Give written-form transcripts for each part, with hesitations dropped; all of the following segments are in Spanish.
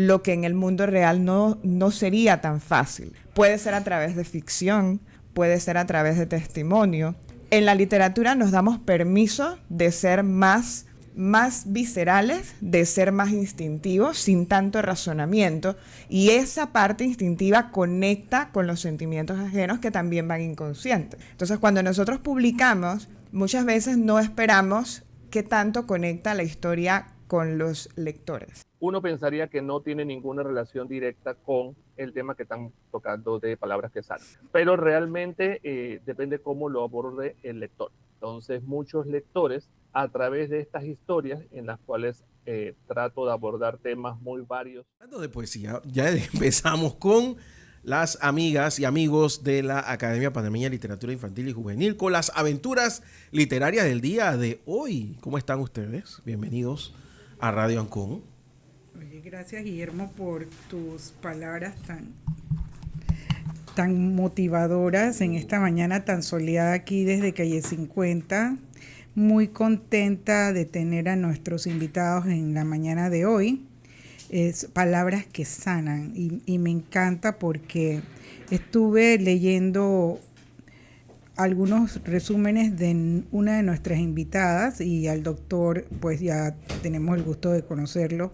lo que en el mundo real no sería tan fácil. Puede ser a través de ficción, puede ser a través de testimonio. En la literatura nos damos permiso de ser más viscerales, de ser más instintivos, sin tanto razonamiento, y esa parte instintiva conecta con los sentimientos ajenos que también van inconscientes. Entonces, cuando nosotros publicamos, muchas veces no esperamos qué tanto conecta la historia con los lectores. Uno pensaría que no tiene ninguna relación directa con el tema que están tocando de palabras que sanan, pero realmente depende cómo lo aborde el lector. Entonces, muchos lectores, a través de estas historias en las cuales trato de abordar temas muy varios. Hablando de poesía, ya empezamos con las amigas y amigos de la Academia Panameña de Literatura Infantil y Juvenil con las aventuras literarias del día de hoy. ¿Cómo están ustedes? Bienvenidos a Radio Ancón. Oye, gracias, Guillermo, por tus palabras tan motivadoras en esta mañana tan soleada aquí desde Calle 50. Muy contenta de tener a nuestros invitados en la mañana de hoy. Es palabras que sanan y me encanta porque estuve leyendo algunos resúmenes de una de nuestras invitadas y al doctor pues ya tenemos el gusto de conocerlo,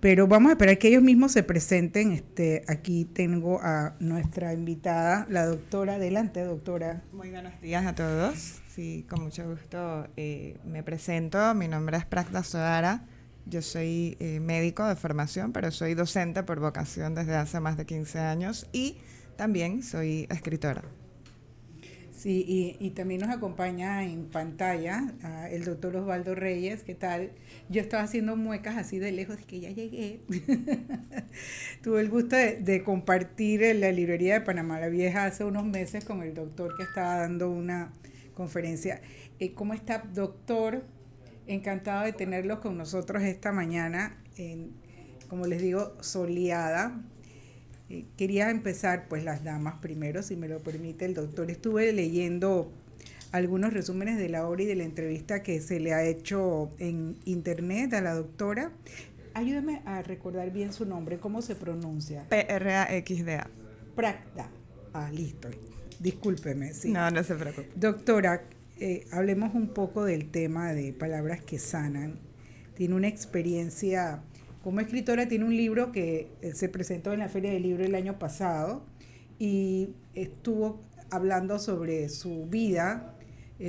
pero vamos a esperar que ellos mismos se presenten. Aquí tengo a nuestra invitada, la doctora. Adelante, doctora. Muy buenos días a todos. Sí, con mucho gusto me presento. Mi nombre es Pragda Sodara. Yo soy médico de formación, pero soy docente por vocación desde hace más de 15 años y también soy escritora. Sí, y también nos acompaña en pantalla el doctor Osvaldo Reyes. ¿Qué tal? Yo estaba haciendo muecas así de lejos, que ya llegué. Tuve el gusto de compartir en la librería de Panamá la Vieja hace unos meses con el doctor que estaba dando una conferencia. ¿Cómo está, doctor? Encantado de tenerlos con nosotros esta mañana, como les digo, soleada. Quería empezar, pues, las damas primero, si me lo permite el doctor. Estuve leyendo algunos resúmenes de la obra y de la entrevista que se le ha hecho en internet a la doctora. Ayúdame a recordar bien su nombre, ¿cómo se pronuncia? Praxda. Pragda. Listo. Discúlpeme. Sí. No se preocupe. Doctora, hablemos un poco del tema de palabras que sanan. Tiene una experiencia como escritora, tiene un libro que se presentó en la Feria del Libro el año pasado y estuvo hablando sobre su vida,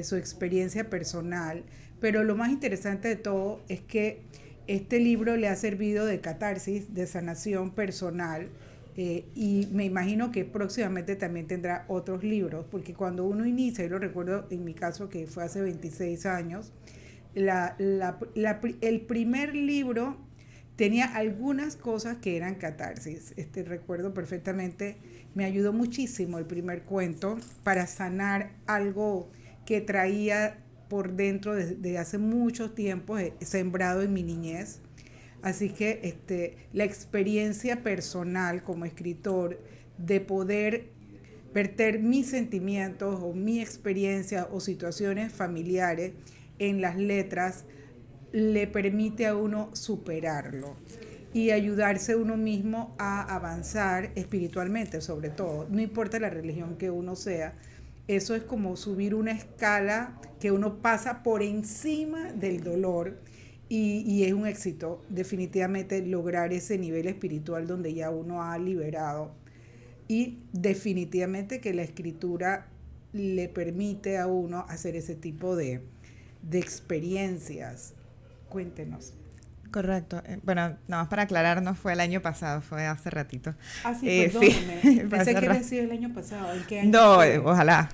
su experiencia personal, pero lo más interesante de todo es que este libro le ha servido de catarsis, de sanación personal, y me imagino que próximamente también tendrá otros libros, porque cuando uno inicia, yo lo recuerdo en mi caso que fue hace 26 años, el primer libro tenía algunas cosas que eran catarsis. Recuerdo perfectamente, me ayudó muchísimo el primer cuento para sanar algo que traía por dentro desde hace mucho tiempo, sembrado en mi niñez. Así que la experiencia personal como escritor de poder verter mis sentimientos o mi experiencia o situaciones familiares en las letras le permite a uno superarlo y ayudarse uno mismo a avanzar espiritualmente, sobre todo. No importa la religión que uno sea, eso es como subir una escala que uno pasa por encima del dolor y es un éxito definitivamente lograr ese nivel espiritual donde ya uno ha liberado, y definitivamente que la escritura le permite a uno hacer ese tipo de experiencias. Cuéntenos. Correcto. Bueno, nada más para aclarar, no fue el año pasado, fue hace ratito. Sí, perdóneme. Sí, pensé que había sido el año pasado. ¿En qué año no, fue? Ojalá.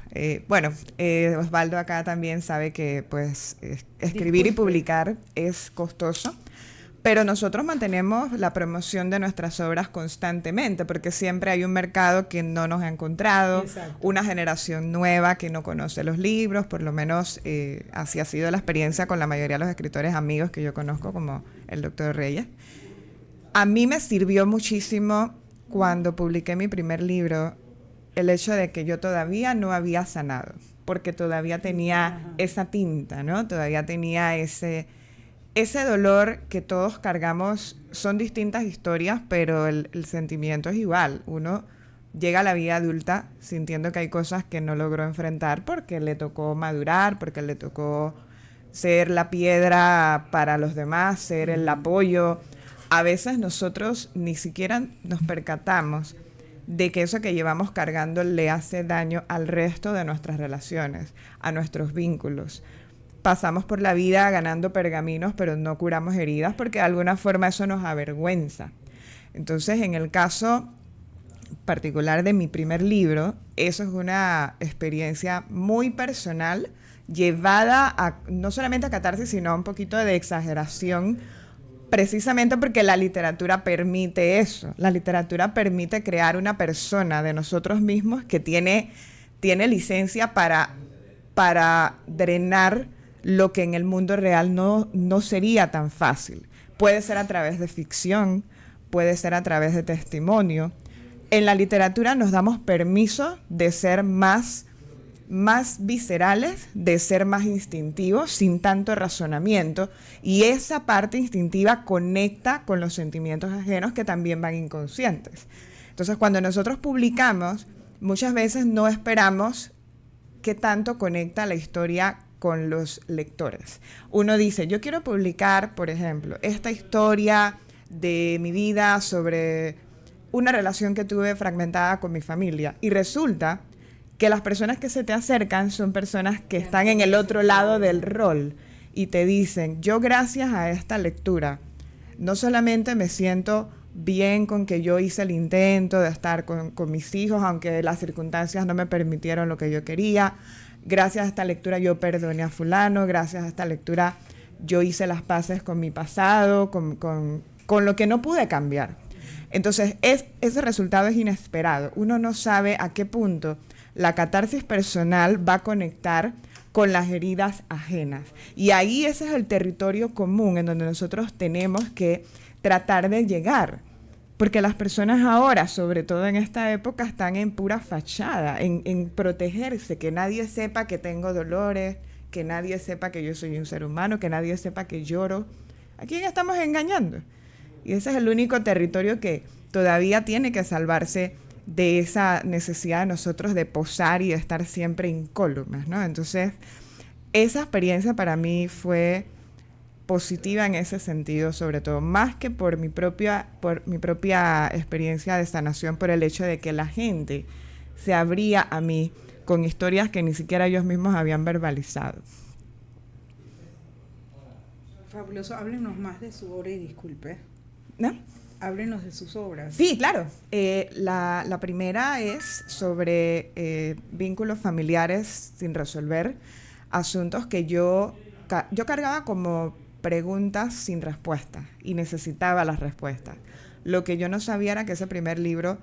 Osvaldo acá también sabe que pues escribir y publicar es costoso, pero nosotros mantenemos la promoción de nuestras obras constantemente, porque siempre hay un mercado que no nos ha encontrado. Exacto. Una generación nueva que no conoce los libros, por lo menos así ha sido la experiencia con la mayoría de los escritores amigos que yo conozco, como el doctor Reyes. A mí me sirvió muchísimo cuando publiqué mi primer libro el hecho de que yo todavía no había sanado, porque todavía tenía esa tinta, ¿no? Todavía tenía ese dolor que todos cargamos son distintas historias, pero el sentimiento es igual. Uno llega a la vida adulta sintiendo que hay cosas que no logró enfrentar porque le tocó madurar, porque le tocó ser la piedra para los demás, ser el apoyo. A veces nosotros ni siquiera nos percatamos de que eso que llevamos cargando le hace daño al resto de nuestras relaciones, a nuestros vínculos. Pasamos por la vida ganando pergaminos, pero no curamos heridas porque de alguna forma eso nos avergüenza. Entonces, en el caso particular de mi primer libro, eso es una experiencia muy personal, llevada a, no solamente a catarsis, sino a un poquito de exageración, precisamente porque la literatura permite eso. La literatura permite crear una persona de nosotros mismos que tiene licencia para drenar lo que en el mundo real no sería tan fácil. Puede ser a través de ficción, puede ser a través de testimonio. En la literatura nos damos permiso de ser más viscerales, de ser más instintivos, sin tanto razonamiento, y esa parte instintiva conecta con los sentimientos ajenos que también van inconscientes. Entonces, cuando nosotros publicamos, muchas veces no esperamos qué tanto conecta la historia con los lectores. Uno dice, yo quiero publicar, por ejemplo, esta historia de mi vida sobre una relación que tuve fragmentada con mi familia, y resulta que las personas que se te acercan son personas que están en el otro lado del rol y te dicen, yo gracias a esta lectura, no solamente me siento bien con que yo hice el intento de estar con mis hijos, aunque las circunstancias no me permitieron lo que yo quería, gracias a esta lectura yo perdoné a fulano, gracias a esta lectura yo hice las paces con mi pasado, con lo que no pude cambiar. Entonces, ese resultado es inesperado. Uno no sabe a qué punto la catarsis personal va a conectar con las heridas ajenas. Y ahí ese es el territorio común en donde nosotros tenemos que tratar de llegar. Porque las personas ahora, sobre todo en esta época, están en pura fachada, en protegerse, que nadie sepa que tengo dolores, que nadie sepa que yo soy un ser humano, que nadie sepa que lloro. ¿A quién estamos engañando? Y ese es el único territorio que todavía tiene que salvarse de esa necesidad de nosotros de posar y de estar siempre incólumes, ¿no? Entonces, esa experiencia para mí fue positiva en ese sentido, sobre todo, más que por mi propia experiencia de sanación, por el hecho de que la gente se abría a mí con historias que ni siquiera ellos mismos habían verbalizado. Fabuloso. Háblenos más de su obra y disculpe. ¿No? Háblenos de sus obras. Sí, claro. La primera es sobre vínculos familiares sin resolver, asuntos que yo cargaba como preguntas sin respuesta y necesitaba las respuestas. Lo que yo no sabía era que ese primer libro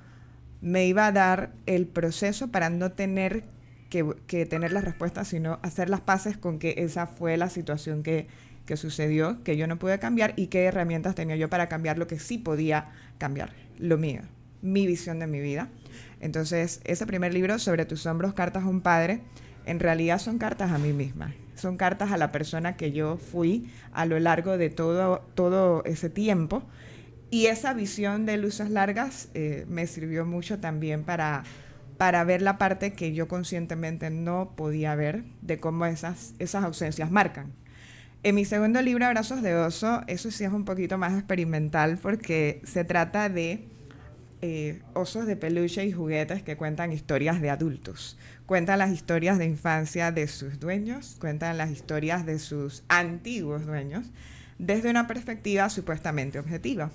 me iba a dar el proceso para no tener que tener las respuestas, sino hacer las paces con que esa fue la situación que sucedió, que yo no pude cambiar, y qué herramientas tenía yo para cambiar lo que sí podía cambiar, lo mío, mi visión de mi vida. Entonces, ese primer libro, Sobre tus hombros, cartas a un padre, en realidad son cartas a mí misma, son cartas a la persona que yo fui a lo largo de todo ese tiempo, y esa visión de luces largas me sirvió mucho también para ver la parte que yo conscientemente no podía ver, de cómo esas ausencias marcan. En mi segundo libro, Abrazos de oso, eso sí es un poquito más experimental porque se trata de osos de peluche y juguetes que cuentan historias de adultos. Cuentan las historias de infancia de sus dueños, cuentan las historias de sus antiguos dueños, desde una perspectiva supuestamente objetiva.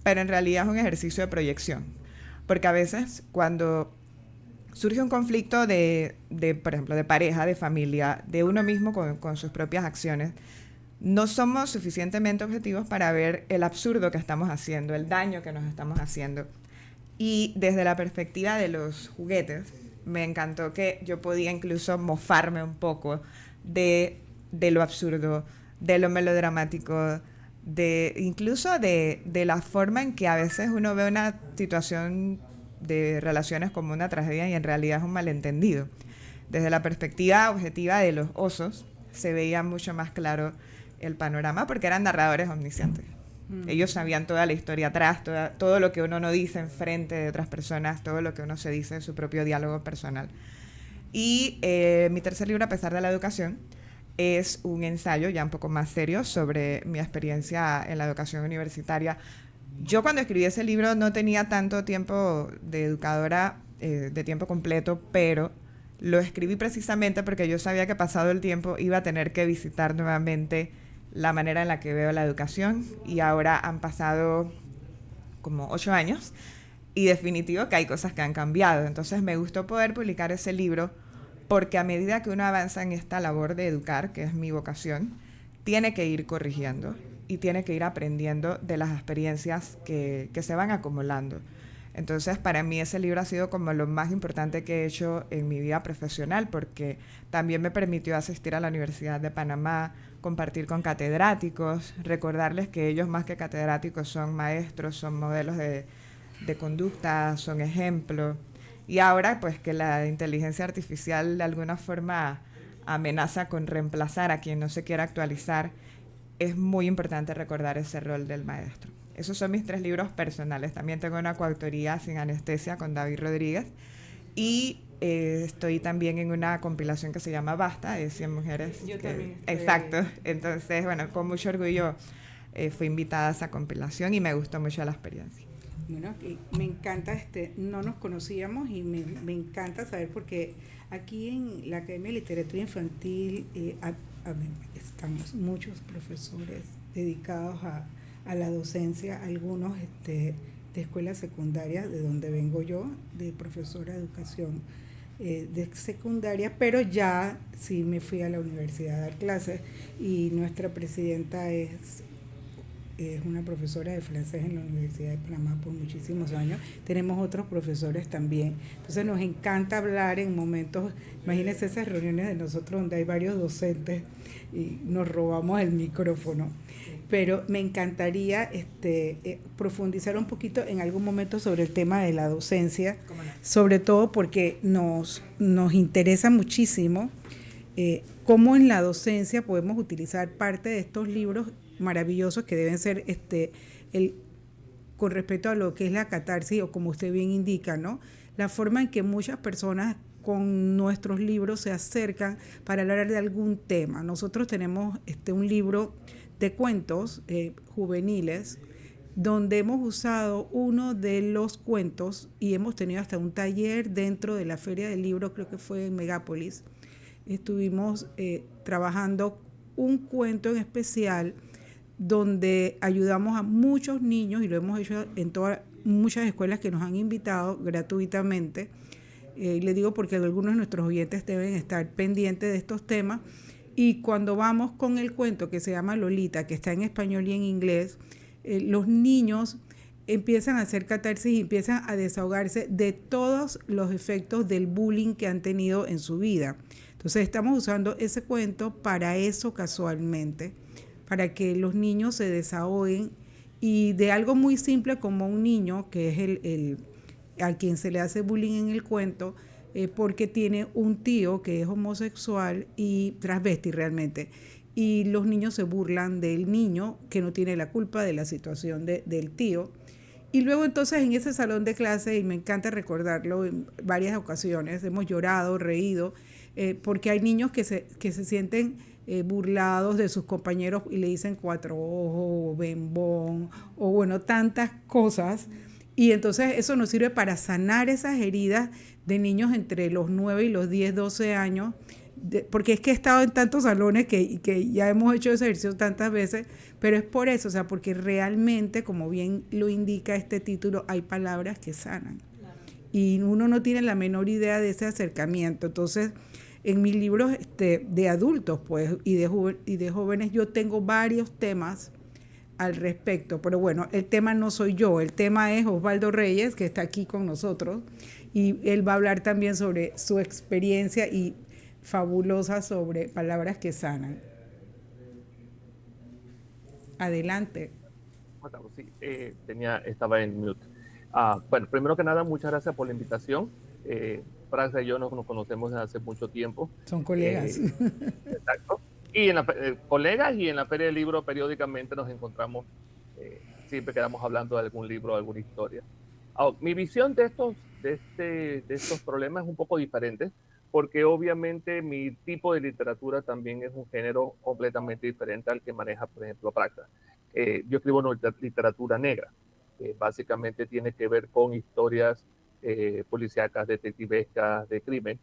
Pero en realidad es un ejercicio de proyección. Porque a veces cuando surge un conflicto por ejemplo, de pareja, de familia, de uno mismo con sus propias acciones, no somos suficientemente objetivos para ver el absurdo que estamos haciendo, el daño que nos estamos haciendo. Y desde la perspectiva de los juguetes, me encantó que yo podía incluso mofarme un poco de lo absurdo, de lo melodramático, incluso de la forma en que a veces uno ve una situación de relaciones como una tragedia y en realidad es un malentendido. Desde la perspectiva objetiva de los osos, se veía mucho más claro el panorama porque eran narradores omniscientes. Ellos sabían toda la historia atrás, todo lo que uno no dice en frente de otras personas, todo lo que uno se dice en su propio diálogo personal. Y mi tercer libro, A pesar de la educación, es un ensayo ya un poco más serio sobre mi experiencia en la educación universitaria. Yo cuando escribí ese libro no tenía tanto tiempo de educadora de tiempo completo, pero lo escribí precisamente porque yo sabía que pasado el tiempo iba a tener que visitar nuevamente la manera en la que veo la educación, y ahora han pasado como 8 años y definitivo que hay cosas que han cambiado. Entonces me gustó poder publicar ese libro porque a medida que uno avanza en esta labor de educar, que es mi vocación, tiene que ir corrigiendo y tiene que ir aprendiendo de las experiencias que se van acumulando. Entonces, para mí ese libro ha sido como lo más importante que he hecho en mi vida profesional, porque también me permitió asistir a la Universidad de Panamá, compartir con catedráticos, recordarles que ellos más que catedráticos son maestros, son modelos de conducta, son ejemplos. Y ahora, pues, que la inteligencia artificial de alguna forma amenaza con reemplazar a quien no se quiera actualizar, es muy importante recordar ese rol del maestro. Esos son mis 3 libros personales. También tengo una coautoría, Sin Anestesia, con David Rodríguez. Y estoy también en una compilación que se llama Basta, de 100 mujeres. Yo también. Exacto. Entonces, bueno, con mucho orgullo fui invitada a esa compilación y me gustó mucho la experiencia. Bueno, me encanta, no nos conocíamos y me encanta saber, porque aquí en la Academia de Literatura Infantil estamos muchos profesores dedicados a la docencia, algunos de escuela secundaria, de donde vengo yo, de profesora de educación de secundaria, pero ya sí me fui a la universidad a dar clases, y nuestra presidenta es una profesora de francés en la Universidad de Panamá por muchísimos años. Tenemos otros profesores también. Entonces nos encanta hablar en momentos, imagínense esas reuniones de nosotros donde hay varios docentes y nos robamos el micrófono. Pero me encantaría profundizar un poquito en algún momento sobre el tema de la docencia, sobre todo porque nos interesa muchísimo cómo en la docencia podemos utilizar parte de estos libros maravillosos que deben ser con respecto a lo que es la catarsis, o como usted bien indica, ¿no? La forma en que muchas personas con nuestros libros se acercan para hablar de algún tema. Nosotros tenemos un libro de cuentos juveniles, donde hemos usado uno de los cuentos y hemos tenido hasta un taller dentro de la Feria del Libro, creo que fue en Megápolis. Estuvimos trabajando un cuento en especial donde ayudamos a muchos niños, y lo hemos hecho en muchas escuelas que nos han invitado gratuitamente. Le digo porque algunos de nuestros oyentes deben estar pendientes de estos temas. Y cuando vamos con el cuento que se llama Lolita, que está en español y en inglés, los niños empiezan a hacer catarsis y empiezan a desahogarse de todos los efectos del bullying que han tenido en su vida. Entonces estamos usando ese cuento para eso casualmente, para que los niños se desahoguen, y de algo muy simple como un niño, que es a quien se le hace bullying en el cuento, porque tiene un tío que es homosexual y transvesti realmente, y los niños se burlan del niño que no tiene la culpa de la situación del tío. Y luego entonces en ese salón de clase, y me encanta recordarlo en varias ocasiones, hemos llorado, reído, porque hay niños que se sienten burlados de sus compañeros y le dicen 4 ojos, o bembón, o bueno, tantas cosas. Y entonces eso nos sirve para sanar esas heridas de niños entre los 9 y los 10, 12 años, porque es que he estado en tantos salones que ya hemos hecho ese ejercicio tantas veces, pero es por eso, o sea, porque realmente, como bien lo indica este título, hay palabras que sanan. Claro. Y uno no tiene la menor idea de ese acercamiento. Entonces, en mis libros de adultos, pues, y de jóvenes, yo tengo varios temas al respecto, pero bueno, el tema no soy yo, el tema es Osvaldo Reyes, que está aquí con nosotros, y él va a hablar también sobre su experiencia y fabulosa sobre palabras que sanan. Adelante. Sí, estaba en mute. Bueno, primero que nada, muchas gracias por la invitación. Francia y yo nos conocemos desde hace mucho tiempo. Son colegas. Exacto. Y en la, colegas y en la Feria del Libro periódicamente nos encontramos, siempre quedamos hablando de algún libro, alguna historia. Ahora, mi visión de estos problemas es un poco diferente, porque obviamente mi tipo de literatura también es un género completamente diferente al que maneja, por ejemplo, Practa. Yo escribo literatura negra, básicamente tiene que ver con historias policíacas, detectivescas, de crimen,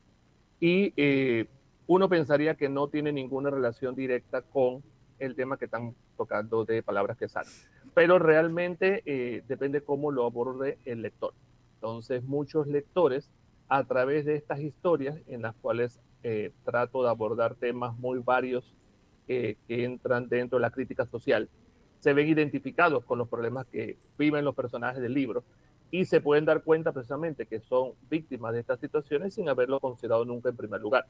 y uno pensaría que no tiene ninguna relación directa con el tema que están tocando de palabras que salen, pero realmente depende cómo lo aborde el lector. Entonces, muchos lectores, a través de estas historias en las cuales trato de abordar temas muy varios que entran dentro de la crítica social, se ven identificados con los problemas que viven los personajes del libro y se pueden dar cuenta precisamente que son víctimas de estas situaciones sin haberlo considerado nunca en primer lugar.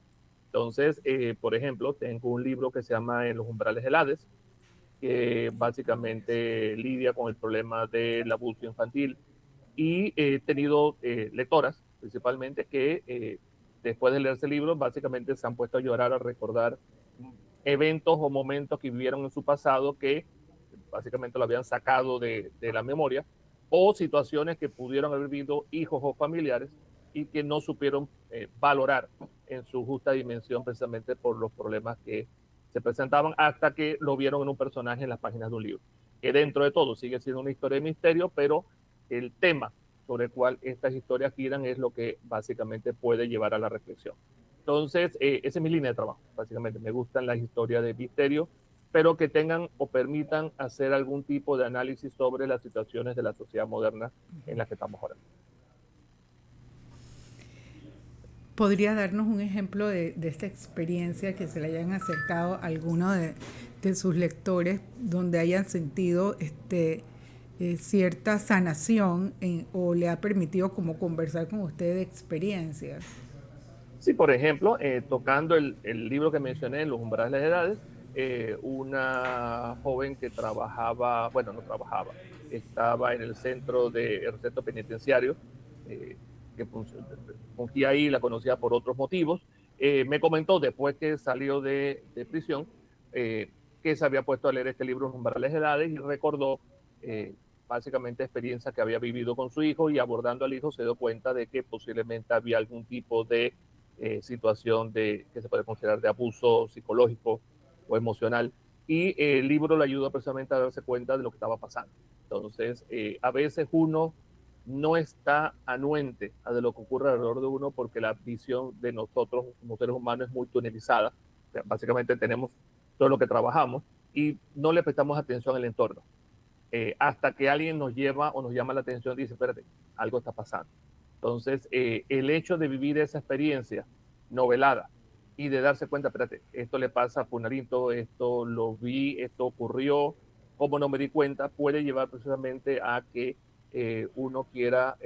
Entonces, por ejemplo, tengo un libro que se llama En los umbrales del Hades, que básicamente lidia con el problema del abuso infantil, y he tenido lectoras principalmente que después de leerse el libro básicamente se han puesto a llorar, a recordar eventos o momentos que vivieron en su pasado que básicamente lo habían sacado de la memoria, o situaciones que pudieron haber vivido hijos o familiares y que no supieron valorar en su justa dimensión precisamente por los problemas que se presentaban hasta que lo vieron en un personaje en las páginas de un libro, que dentro de todo sigue siendo una historia de misterio, pero el tema sobre el cual estas historias giran es lo que básicamente puede llevar a la reflexión. Entonces, esa es mi línea de trabajo, básicamente. Me gustan las historias de misterio, pero que tengan o permitan hacer algún tipo de análisis sobre las situaciones de la sociedad moderna en la que estamos ahora. ¿Podría darnos un ejemplo de esta experiencia que se le hayan acercado a alguno de sus lectores donde hayan sentido cierta sanación o le ha permitido como conversar con usted de experiencias? Sí, por ejemplo, tocando el libro que mencioné, Los umbrales de las edades, una joven que trabajaba, bueno, no trabajaba, estaba en el centro penitenciario, que fungía ahí, la conocía por otros motivos. Me comentó después que salió de prisión que se había puesto a leer este libro, Los umbrales de las edades, y recordó básicamente experiencias que había vivido con su hijo, y abordando al hijo se dio cuenta de que posiblemente había algún tipo de situación que se puede considerar de abuso psicológico o emocional, y el libro le ayuda precisamente a darse cuenta de lo que estaba pasando. Entonces, a veces uno no está anuente a de lo que ocurre alrededor de uno, porque la visión de nosotros como seres humanos es muy tunelizada. O sea, básicamente tenemos todo lo que trabajamos y no le prestamos atención al entorno. Hasta que alguien nos lleva o nos llama la atención y dice, espérate, algo está pasando. Entonces, el hecho de vivir esa experiencia novelada y de darse cuenta, espérate, esto le pasa a Funarito, esto lo vi, esto ocurrió, cómo no me di cuenta, puede llevar precisamente a que uno quiera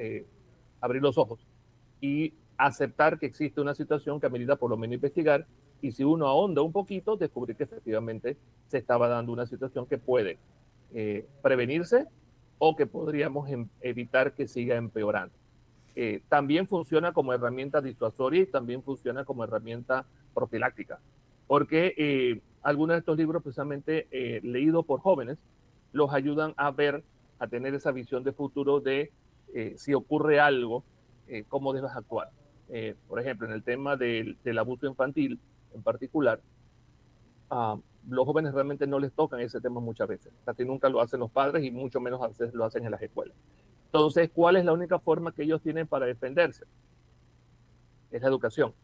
abrir los ojos y aceptar que existe una situación que amerita por lo menos investigar, y si uno ahonda un poquito, descubrir que efectivamente se estaba dando una situación que puede prevenirse o que podríamos evitar que siga empeorando. También funciona como herramienta disuasoria y también funciona como herramienta profiláctica, porque algunos de estos libros precisamente leídos por jóvenes los ayudan a ver, a tener esa visión de futuro de si ocurre algo, cómo debes actuar. Por ejemplo, en el tema del abuso infantil en particular, los jóvenes realmente no les tocan ese tema muchas veces, casi nunca lo hacen los padres y mucho menos a veces lo hacen en las escuelas. Entonces, ¿cuál es la única forma que ellos tienen para defenderse? Es la educación.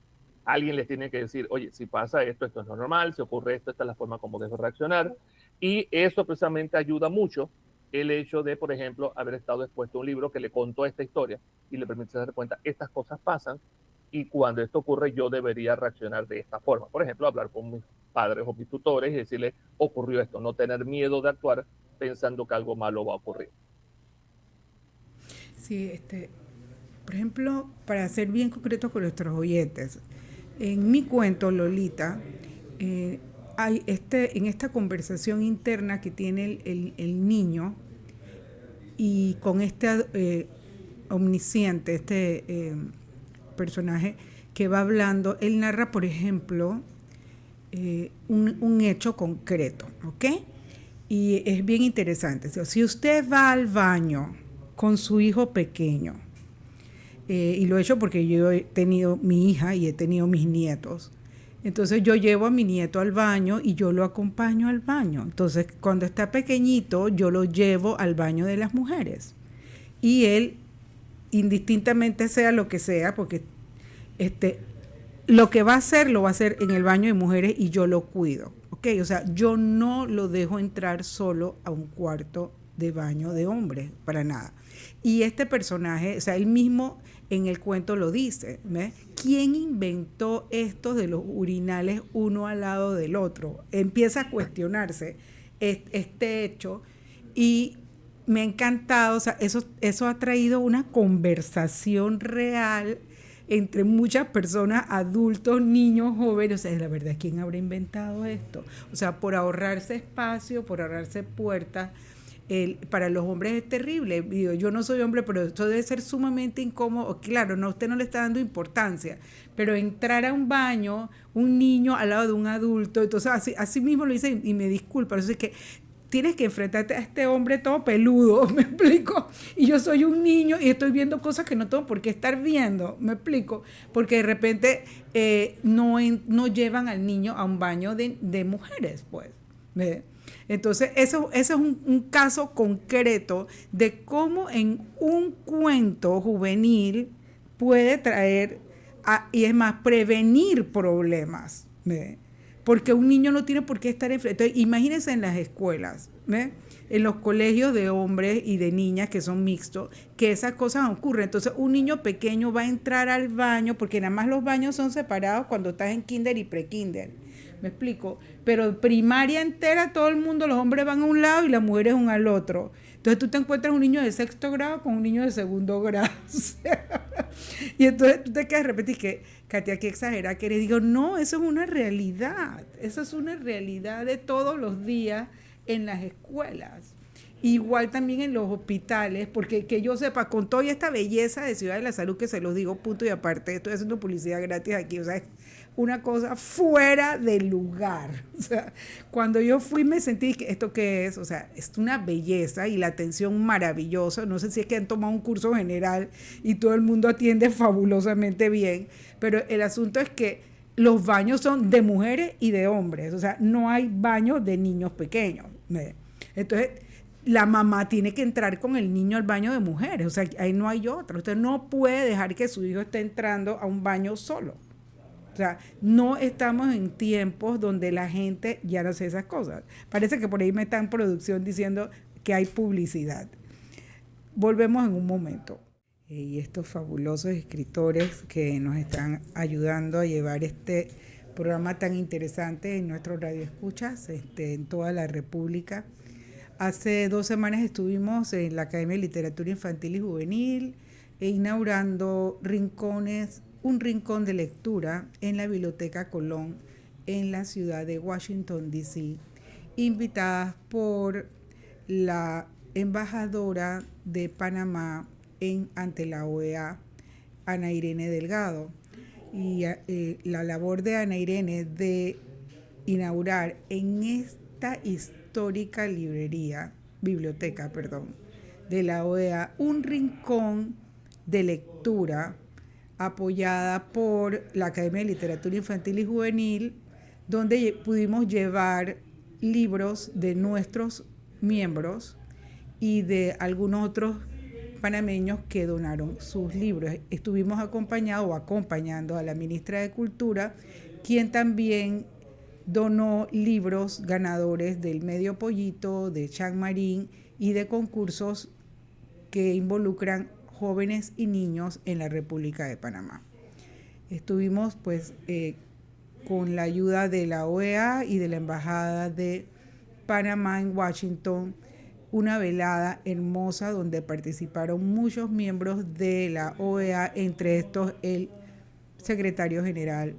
Alguien les tiene que decir, oye, si pasa esto, esto es lo normal, si ocurre esto, esta es la forma como debes reaccionar. Y eso precisamente ayuda mucho, el hecho de, por ejemplo, haber estado expuesto a un libro que le contó esta historia y le permite dar cuenta, estas cosas pasan y cuando esto ocurre yo debería reaccionar de esta forma. Por ejemplo, hablar con mis padres o mis tutores y decirles, ocurrió esto, no tener miedo de actuar pensando que algo malo va a ocurrir. Sí, por ejemplo, para ser bien concretos con nuestros oyentes, en mi cuento, Lolita, hay en esta conversación interna que tiene el niño y con este omnisciente, personaje que va hablando, él narra, por ejemplo, un hecho concreto, ¿ok? Y es bien interesante. Si usted va al baño con su hijo pequeño, y lo he hecho porque yo he tenido mi hija y he tenido mis nietos, entonces yo llevo a mi nieto al baño y yo lo acompaño al baño. Entonces cuando está pequeñito yo lo llevo al baño de las mujeres y él, indistintamente sea lo que sea, porque lo que va a hacer lo va a hacer en el baño de mujeres y yo lo cuido, ¿ok? O sea, yo no lo dejo entrar solo a un cuarto de baño de hombres, para nada. Y este personaje, o sea, él mismo en el cuento lo dice, ¿ves? ¿Quién inventó esto de los urinales uno al lado del otro? Empieza a cuestionarse este hecho y me ha encantado, o sea, eso ha traído una conversación real entre muchas personas, adultos, niños, jóvenes. O sea, la verdad, ¿quién habrá inventado esto? O sea, por ahorrarse espacio, por ahorrarse puertas. Para los hombres es terrible. Digo, yo no soy hombre, pero esto debe ser sumamente incómodo. Claro, no, usted no le está dando importancia, pero entrar a un baño, un niño al lado de un adulto, entonces así mismo lo dice y me disculpa. Entonces, que tienes que enfrentarte a este hombre todo peludo, ¿me explico? Y yo soy un niño y estoy viendo cosas que no tengo por qué estar viendo, ¿me explico? Porque de repente no llevan al niño a un baño de mujeres, pues. ¿Ve? Entonces, eso es un caso concreto de cómo en un cuento juvenil puede traer, y es más, prevenir problemas, ¿ve? Porque un niño no tiene por qué estar enfrente. Imagínense en las escuelas, ¿ve? En los colegios de hombres y de niñas que son mixtos, que esas cosas ocurren. Entonces, un niño pequeño va a entrar al baño, porque nada más los baños son separados cuando estás en kinder y pre-kinder. ¿Me explico? Pero primaria entera, todo el mundo, los hombres van a un lado y las mujeres van al otro. Entonces tú te encuentras un niño de 6º grado con un niño de 2º grado. Y entonces tú te quedas de repente y que, Katia, qué exagerada que eres. Digo, no, eso es una realidad. Eso es una realidad de todos los días en las escuelas. Igual también en los hospitales, porque que yo sepa, con toda esta belleza de Ciudad de la Salud, que se los digo, punto y aparte, estoy haciendo publicidad gratis aquí, o sea, es una cosa fuera de lugar. O sea, cuando yo fui me sentí que esto qué es, o sea, es una belleza y la atención maravillosa. No sé si es que han tomado un curso general y todo el mundo atiende fabulosamente bien, pero el asunto es que los baños son de mujeres y de hombres, o sea, no hay baños de niños pequeños. Entonces, la mamá tiene que entrar con el niño al baño de mujeres, o sea, ahí no hay otra. Usted no puede dejar que su hijo esté entrando a un baño solo. O sea, no estamos en tiempos donde la gente ya no hace esas cosas. Parece que por ahí me está en producción diciendo que hay publicidad. Volvemos en un momento. Y estos fabulosos escritores que nos están ayudando a llevar este programa tan interesante en nuestros radioescuchas en toda la República. Hace 2 semanas estuvimos en la Academia de Literatura Infantil y Juvenil inaugurando un rincón de lectura en la Biblioteca Colón en la ciudad de Washington, D.C., invitadas por la embajadora de Panamá ante la OEA, Ana Irene Delgado. Y la labor de Ana Irene de inaugurar en esta histórica biblioteca de la OEA un rincón de lectura apoyada por la Academia de Literatura Infantil y Juvenil, donde pudimos llevar libros de nuestros miembros y de algunos otros panameños que donaron sus libros. Estuvimos acompañando a la ministra de Cultura, quien también donó libros ganadores del Medio Pollito, de Chan Marín y de concursos que involucran jóvenes y niños en la República de Panamá. Estuvimos con la ayuda de la OEA y de la Embajada de Panamá en Washington, una velada hermosa donde participaron muchos miembros de la OEA, entre estos el secretario general,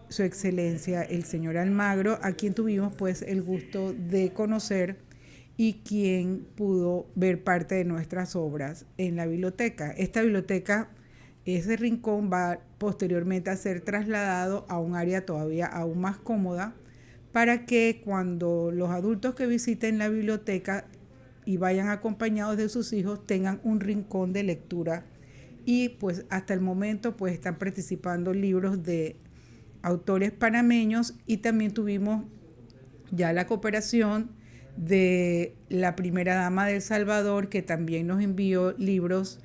Su Excelencia el señor Almagro, a quien tuvimos el gusto de conocer y quien pudo ver parte de nuestras obras en la biblioteca. Esta biblioteca ese rincón va posteriormente a ser trasladado a un área todavía aún más cómoda para que cuando los adultos que visiten la biblioteca y vayan acompañados de sus hijos tengan un rincón de lectura. Y pues hasta el momento pues están participando libros de autores panameños, y también tuvimos ya la cooperación de la primera dama de El Salvador, que también nos envió libros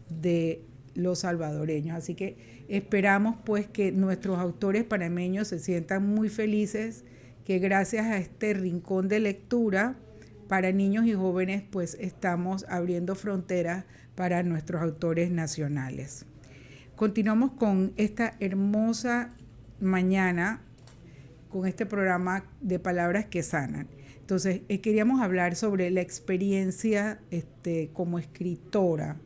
de los salvadoreños. Así que esperamos pues que nuestros autores panameños se sientan muy felices, que gracias a este rincón de lectura para niños y jóvenes pues estamos abriendo fronteras para nuestros autores nacionales. Continuamos con esta hermosa mañana con este programa de Palabras que Sanan. Entonces, queríamos hablar sobre la experiencia como escritora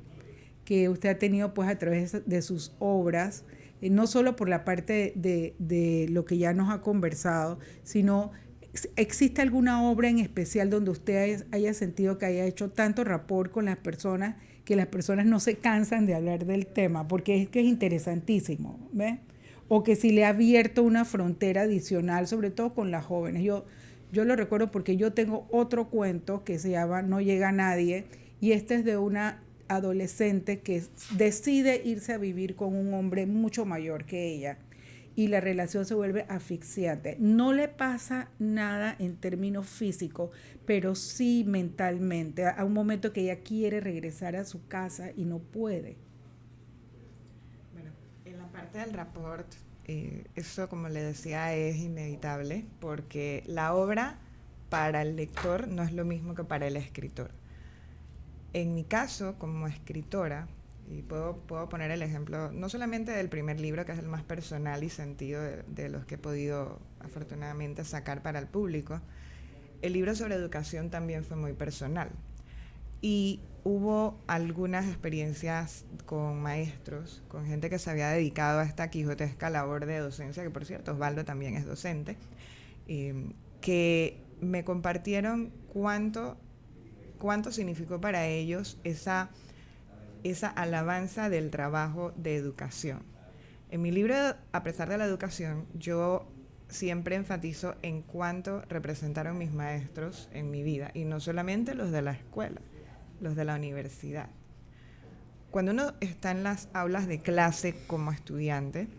que usted ha tenido pues a través de sus obras, no solo por la parte de lo que ya nos ha conversado, sino ¿existe alguna obra en especial donde usted haya sentido que haya hecho tanto rapport con las personas que las personas no se cansan de hablar del tema? Porque es que es interesantísimo, ¿ves? O que si le ha abierto una frontera adicional, sobre todo con las jóvenes. Yo lo recuerdo porque yo tengo otro cuento que se llama No llega nadie, y este es de una adolescente que decide irse a vivir con un hombre mucho mayor que ella, y la relación se vuelve asfixiante. No le pasa nada en términos físicos, pero sí mentalmente, a un momento que ella quiere regresar a su casa y no puede. Bueno, en la parte del rapport, eso, como le decía, es inevitable, porque la obra para el lector no es lo mismo que para el escritor. En mi caso, como escritora, y puedo poner el ejemplo no solamente del primer libro, que es el más personal y sentido de los que he podido afortunadamente sacar para el público, el libro sobre educación también fue muy personal. Y hubo algunas experiencias con maestros, con gente que se había dedicado a esta quijotesca labor de docencia, que por cierto Osvaldo también es docente, que me compartieron cuánto significó para ellos esa alabanza del trabajo de educación. En mi libro, a pesar de la educación, yo siempre enfatizo en cuánto representaron mis maestros en mi vida, y no solamente los de la escuela, los de la universidad. Cuando uno está en las aulas de clase como estudiante,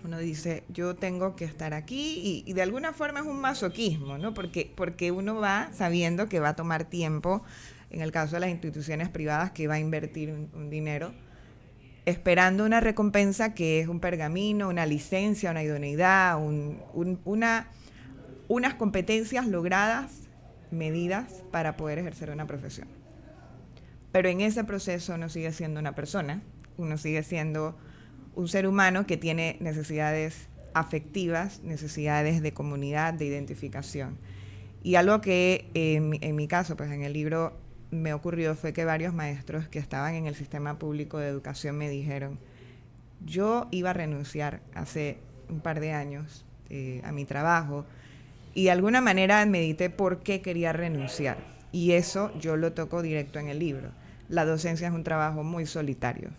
uno dice, yo tengo que estar aquí, y de alguna forma es un masoquismo, ¿no? Porque uno va sabiendo que va a tomar tiempo, en el caso de las instituciones privadas, que va a invertir un dinero, esperando una recompensa que es un pergamino, una licencia, una idoneidad, unas competencias logradas, medidas para poder ejercer una profesión. Pero en ese proceso uno sigue siendo una persona, uno sigue siendo un ser humano que tiene necesidades afectivas, necesidades de comunidad, de identificación. Y algo que en mi caso, pues en el libro me ocurrió, fue que varios maestros que estaban en el sistema público de educación me dijeron, yo iba a renunciar hace un par de años a mi trabajo, y de alguna manera medité por qué quería renunciar. Y eso yo lo toco directo en el libro. La docencia es un trabajo muy solitario.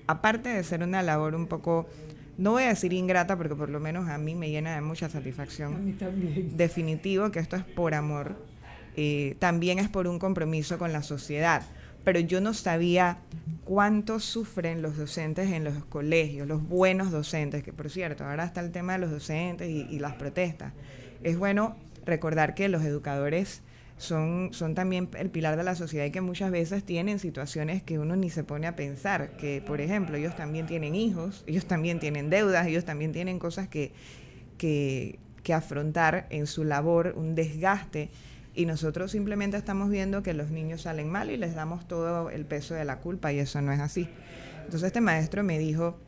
Aparte de ser una labor un poco, no voy a decir ingrata, porque por lo menos a mí me llena de mucha satisfacción. A mí también. Definitivo que esto es por amor, también es por un compromiso con la sociedad. Pero yo no sabía cuánto sufren los docentes en los colegios, los buenos docentes, que por cierto, ahora está el tema de los docentes y las protestas. Es bueno recordar que los educadores son también el pilar de la sociedad, y que muchas veces tienen situaciones que uno ni se pone a pensar, que por ejemplo ellos también tienen hijos, ellos también tienen deudas, ellos también tienen cosas que afrontar en su labor, un desgaste, y nosotros simplemente estamos viendo que los niños salen mal y les damos todo el peso de la culpa, y eso no es así. Entonces este maestro me dijo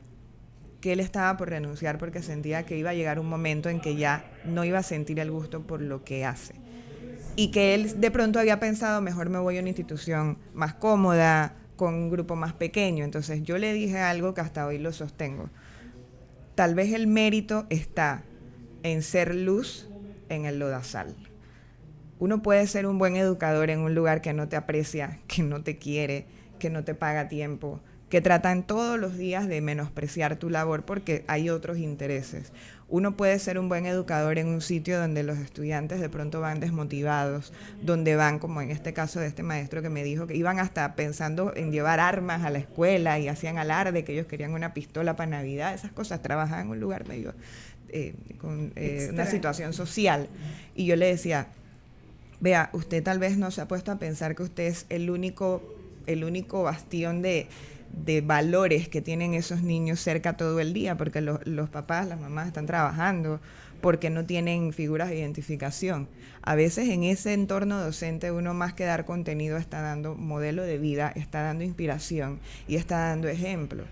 que él estaba por renunciar porque sentía que iba a llegar un momento en que ya no iba a sentir el gusto por lo que hace. Y que él de pronto había pensado, mejor me voy a una institución más cómoda, con un grupo más pequeño. Entonces yo le dije algo que hasta hoy lo sostengo. Tal vez el mérito está en ser luz en el lodazal. Uno puede ser un buen educador en un lugar que no te aprecia, que no te quiere, que no te paga a tiempo, que tratan todos los días de menospreciar tu labor porque hay otros intereses. Uno puede ser un buen educador en un sitio donde los estudiantes de pronto van desmotivados, donde van, como en este caso de este maestro que me dijo, que iban hasta pensando en llevar armas a la escuela y hacían alarde, que ellos querían una pistola para Navidad, esas cosas, trabajaban en un lugar medio con una situación social. Y yo le decía, vea, usted tal vez no se ha puesto a pensar que usted es el único bastión de valores que tienen esos niños cerca todo el día, porque los papás, las mamás están trabajando, porque no tienen figuras de identificación. A veces en ese entorno docente uno más que dar contenido está dando modelo de vida, está dando inspiración y está dando ejemplo.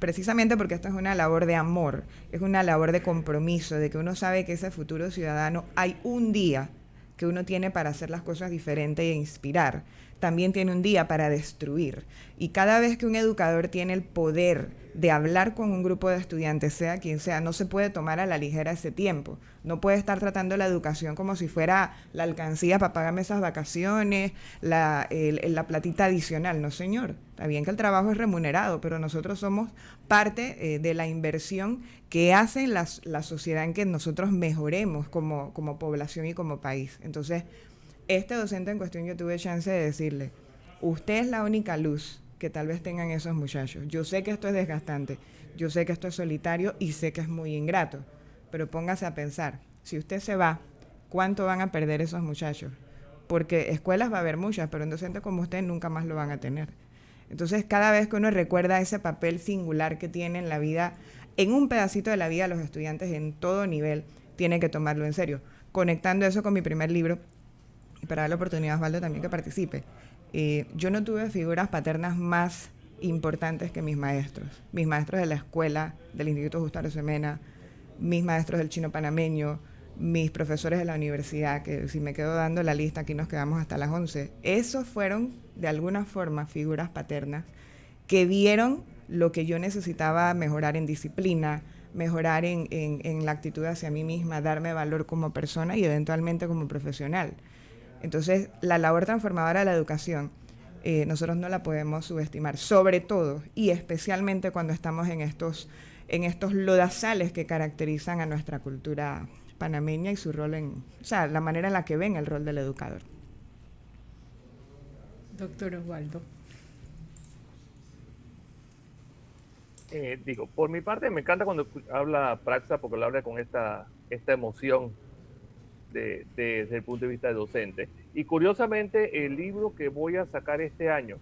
Precisamente porque esto es una labor de amor, es una labor de compromiso, de que uno sabe que ese futuro ciudadano hay un día que uno tiene para hacer las cosas diferentes e inspirar. También tiene un día para destruir. Y cada vez que un educador tiene el poder de hablar con un grupo de estudiantes, sea quien sea, no se puede tomar a la ligera ese tiempo. No puede estar tratando la educación como si fuera la alcancía para pagarme esas vacaciones, la platita adicional. No, señor. Está bien que el trabajo es remunerado, pero nosotros somos parte de la inversión que hace la sociedad en que nosotros mejoremos como población y como país. Entonces, este docente en cuestión, yo tuve chance de decirle, usted es la única luz que tal vez tengan esos muchachos. Yo sé que esto es desgastante, yo sé que esto es solitario y sé que es muy ingrato, pero póngase a pensar, si usted se va, ¿cuánto van a perder esos muchachos? Porque escuelas va a haber muchas, pero un docente como usted nunca más lo van a tener. Entonces, cada vez que uno recuerda ese papel singular que tiene en la vida, en un pedacito de la vida, los estudiantes en todo nivel, tienen que tomarlo en serio. Conectando eso con mi primer libro, y para dar la oportunidad a Osvaldo también que participe, yo no tuve figuras paternas más importantes que mis maestros de la escuela, del Instituto Justo Arosemena, mis maestros del chino panameño, mis profesores de la universidad, que si me quedo dando la lista, aquí nos quedamos hasta las 11. Esos fueron, de alguna forma, figuras paternas que vieron lo que yo necesitaba mejorar en disciplina, mejorar en la actitud hacia mí misma, darme valor como persona y eventualmente como profesional. Entonces, la labor transformadora de la educación, nosotros no la podemos subestimar, sobre todo y especialmente cuando estamos en estos lodazales que caracterizan a nuestra cultura panameña y su rol la manera en la que ven el rol del educador. Doctor Osvaldo. Por mi parte, me encanta cuando habla Praxa, porque lo habla con esta emoción desde el punto de vista de docente. Y curiosamente, el libro que voy a sacar este año,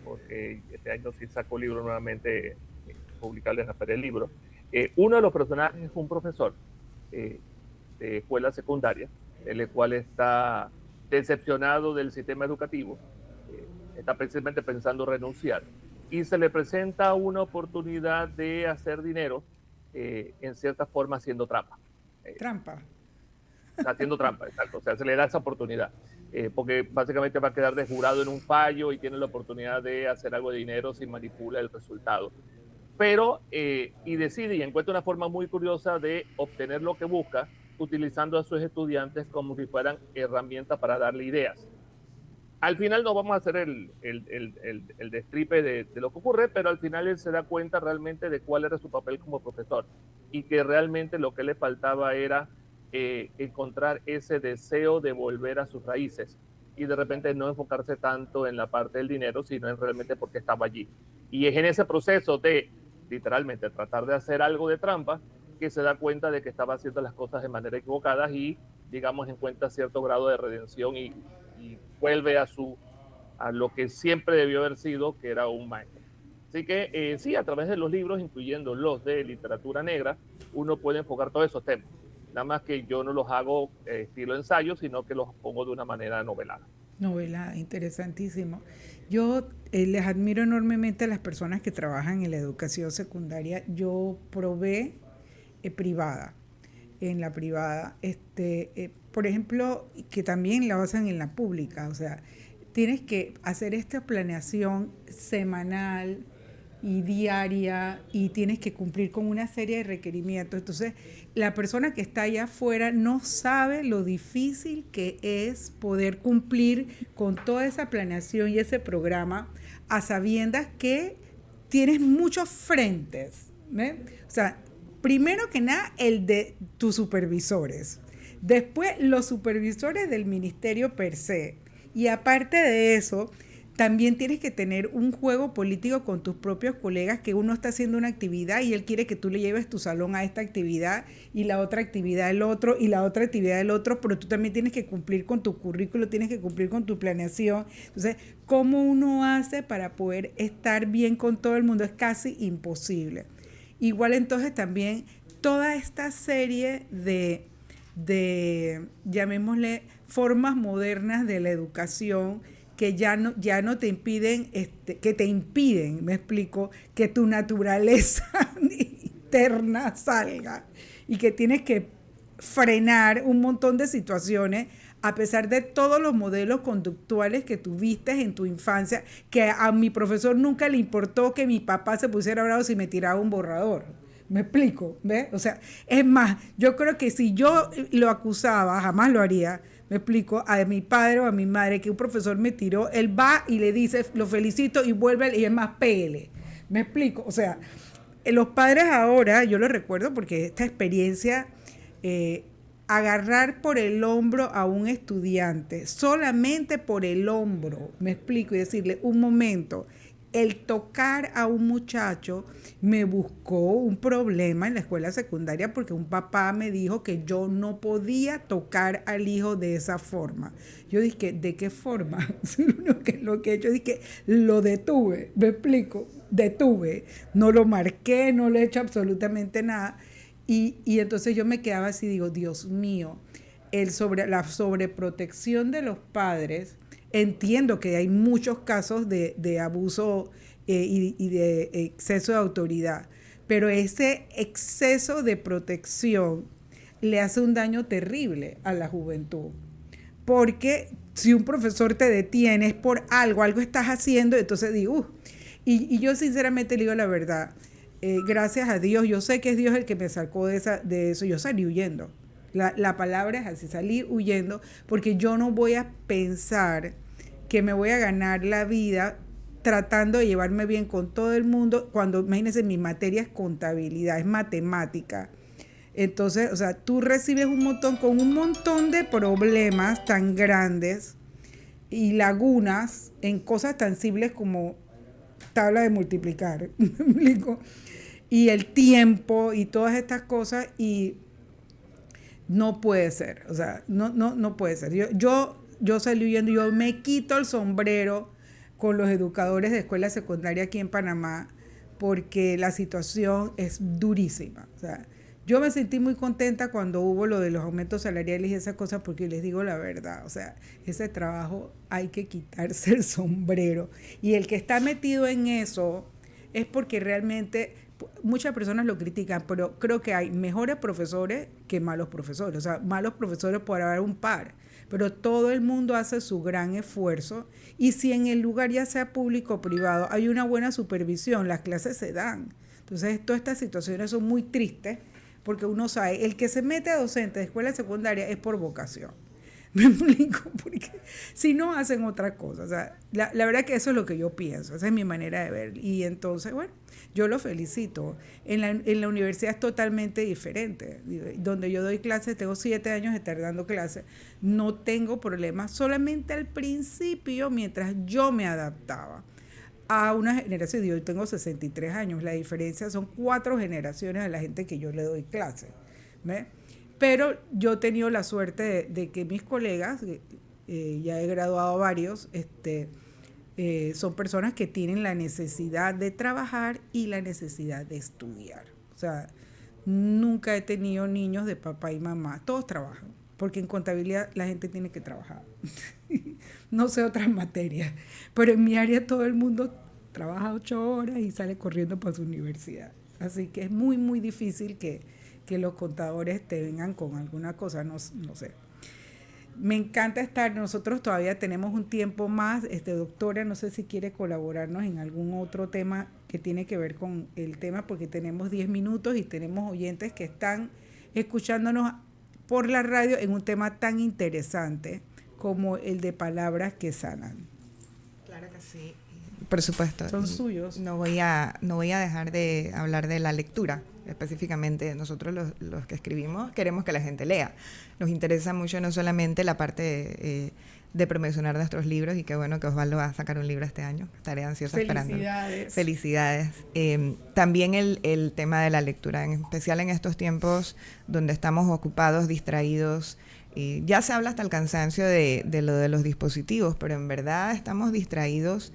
porque este año sí saco el libro nuevamente, publicable en la Feria del Libro, uno de los personajes es un profesor de escuela secundaria, el cual está decepcionado del sistema educativo, está precisamente pensando renunciar, y se le presenta una oportunidad de hacer dinero, en cierta forma haciendo trampa. Trampa. Haciendo trampa, exacto. O sea, se le da esa oportunidad, porque básicamente va a quedar de jurado en un fallo y tiene la oportunidad de hacer algo de dinero si manipula el resultado. Pero, y decide y encuentra una forma muy curiosa de obtener lo que busca, utilizando a sus estudiantes como si fueran herramientas para darle ideas. Al final no vamos a hacer el destripe de lo que ocurre, pero al final él se da cuenta realmente de cuál era su papel como profesor y que realmente lo que le faltaba era encontrar ese deseo de volver a sus raíces y de repente no enfocarse tanto en la parte del dinero, sino en realmente porque estaba allí. Y es en ese proceso de literalmente tratar de hacer algo de trampa que se da cuenta de que estaba haciendo las cosas de manera equivocada y, digamos, encuentra cierto grado de redención y vuelve a lo que siempre debió haber sido, que era un maestro. Así que sí, a través de los libros, incluyendo los de literatura negra, uno puede enfocar todos esos temas. Nada más que yo no los hago estilo ensayo, sino que los pongo de una manera novelada. Novelada, interesantísimo. Yo les admiro enormemente a las personas que trabajan en la educación secundaria. Yo probé privada, en la privada, por ejemplo, que también la basan en la pública. O sea, tienes que hacer esta planeación semanal y diaria y tienes que cumplir con una serie de requerimientos. Entonces, la persona que está allá afuera no sabe lo difícil que es poder cumplir con toda esa planeación y ese programa a sabiendas que tienes muchos frentes, ¿ves? O sea, primero que nada, el de tus supervisores. Después, los supervisores del ministerio per se. Y aparte de eso, también tienes que tener un juego político con tus propios colegas, que uno está haciendo una actividad y él quiere que tú le lleves tu salón a esta actividad y la otra actividad del otro y la otra actividad del otro, pero tú también tienes que cumplir con tu currículo, tienes que cumplir con tu planeación. Entonces, ¿cómo uno hace para poder estar bien con todo el mundo? Es casi imposible. Igual entonces también toda esta serie de llamémosle, formas modernas de la educación que ya no te impiden, que te impiden, me explico, que tu naturaleza interna salga y que tienes que frenar un montón de situaciones a pesar de todos los modelos conductuales que tuviste en tu infancia, que a mi profesor nunca le importó que mi papá se pusiera bravo si me tiraba un borrador. ¿Me explico? ¿Ves? O sea, es más, yo creo que si yo lo acusaba, jamás lo haría, me explico, a mi padre o a mi madre que un profesor me tiró, él va y le dice, lo felicito y vuelve y es más pele. ¿Me explico? O sea, los padres ahora, yo lo recuerdo porque esta experiencia, agarrar por el hombro a un estudiante, solamente por el hombro, me explico, y decirle, un momento, el tocar a un muchacho me buscó un problema en la escuela secundaria porque un papá me dijo que yo no podía tocar al hijo de esa forma. Yo dije, ¿de qué forma? Lo que yo dije, lo detuve, me explico, detuve, no lo marqué, no le he hecho absolutamente nada. Y entonces yo me quedaba así, digo, Dios mío, la sobreprotección de los padres. Entiendo que hay muchos casos de abuso y de exceso de autoridad, pero ese exceso de protección le hace un daño terrible a la juventud. Porque si un profesor te detiene es por algo estás haciendo, entonces digo, y yo sinceramente le digo la verdad, gracias a Dios, yo sé que es Dios el que me sacó de eso, yo salí huyendo. La palabra es así, salir huyendo, porque yo no voy a pensar que me voy a ganar la vida tratando de llevarme bien con todo el mundo, cuando, imagínense, mi materia es contabilidad, es matemática. Entonces, o sea, tú recibes con un montón de problemas tan grandes y lagunas en cosas tan simples como tabla de multiplicar, y el tiempo y todas estas cosas, y no puede ser, o sea, no puede ser. Yo salí huyendo, yo me quito el sombrero con los educadores de escuela secundaria aquí en Panamá, porque la situación es durísima. O sea, yo me sentí muy contenta cuando hubo lo de los aumentos salariales y esas cosas, porque les digo la verdad, o sea, ese trabajo hay que quitarse el sombrero. Y el que está metido en eso es porque realmente muchas personas lo critican, pero creo que hay mejores profesores que malos profesores. O sea, malos profesores por haber un par, pero todo el mundo hace su gran esfuerzo, y si en el lugar, ya sea público o privado, hay una buena supervisión, las clases se dan. Entonces, todas estas situaciones son muy tristes, porque uno sabe, el que se mete a docente de escuela secundaria es por vocación. Me explico, porque si no hacen otra cosa. O sea, la verdad que eso es lo que yo pienso, esa es mi manera de ver. Y entonces, bueno, yo lo felicito. En la universidad es totalmente diferente. Donde yo doy clases, tengo 7 años de estar dando clases, no tengo problemas, solamente al principio, mientras yo me adaptaba a una generación. Yo tengo 63 años, la diferencia son 4 generaciones a la gente que yo le doy clases, ¿ves? Pero yo he tenido la suerte de que mis colegas, ya he graduado varios, son personas que tienen la necesidad de trabajar y la necesidad de estudiar. O sea, nunca he tenido niños de papá y mamá, todos trabajan, porque en contabilidad la gente tiene que trabajar. No sé otras materias, pero en mi área todo el mundo trabaja 8 horas y sale corriendo para su universidad. Así que es muy, muy difícil que los contadores te vengan con alguna cosa, no sé. Me encanta estar, nosotros todavía tenemos un tiempo más, doctora, no sé si quiere colaborarnos en algún otro tema que tiene que ver con el tema, porque tenemos 10 minutos y tenemos oyentes que están escuchándonos por la radio en un tema tan interesante como el de palabras que sanan. Claro que sí. Por supuesto. Son suyos. No voy a dejar de hablar de la lectura. Específicamente, nosotros los que escribimos queremos que la gente lea. Nos interesa mucho no solamente la parte de promocionar nuestros libros, y qué bueno que Osvaldo va a sacar un libro este año. Estaré ansiosa esperando. Felicidades. También el tema de la lectura, en especial en estos tiempos donde estamos ocupados, distraídos. Ya se habla hasta el cansancio de lo de los dispositivos, pero en verdad estamos distraídos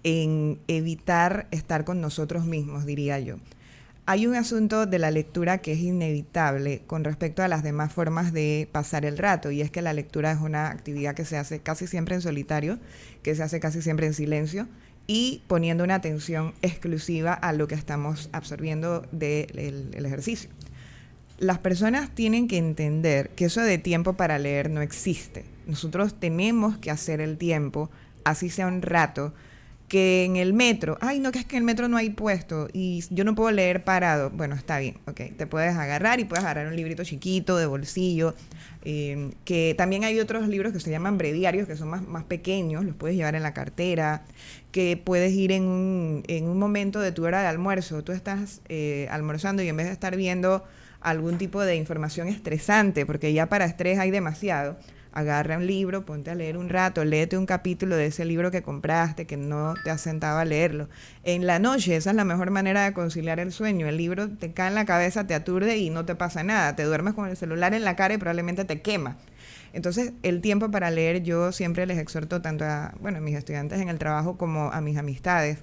en evitar estar con nosotros mismos, diría yo. Hay un asunto de la lectura que es inevitable con respecto a las demás formas de pasar el rato, y es que la lectura es una actividad que se hace casi siempre en solitario, que se hace casi siempre en silencio y poniendo una atención exclusiva a lo que estamos absorbiendo del ejercicio. Las personas tienen que entender que eso de tiempo para leer no existe. Nosotros tenemos que hacer el tiempo, así sea un rato, que en el metro, ay no, que es que en el metro no hay puesto y yo no puedo leer parado. Bueno, está bien, ok, te puedes agarrar y puedes agarrar un librito chiquito de bolsillo, que también hay otros libros que se llaman breviarios, que son más pequeños, los puedes llevar en la cartera, que puedes ir en un momento de tu hora de almuerzo, tú estás almorzando y en vez de estar viendo algún tipo de información estresante, porque ya para estrés hay demasiado, agarra un libro, ponte a leer un rato, léete un capítulo de ese libro que compraste, que no te has sentado a leerlo. En la noche, esa es la mejor manera de conciliar el sueño. El libro te cae en la cabeza, te aturde y no te pasa nada. Te duermes con el celular en la cara y probablemente te quema. Entonces, el tiempo para leer, yo siempre les exhorto tanto a mis estudiantes en el trabajo como a mis amistades,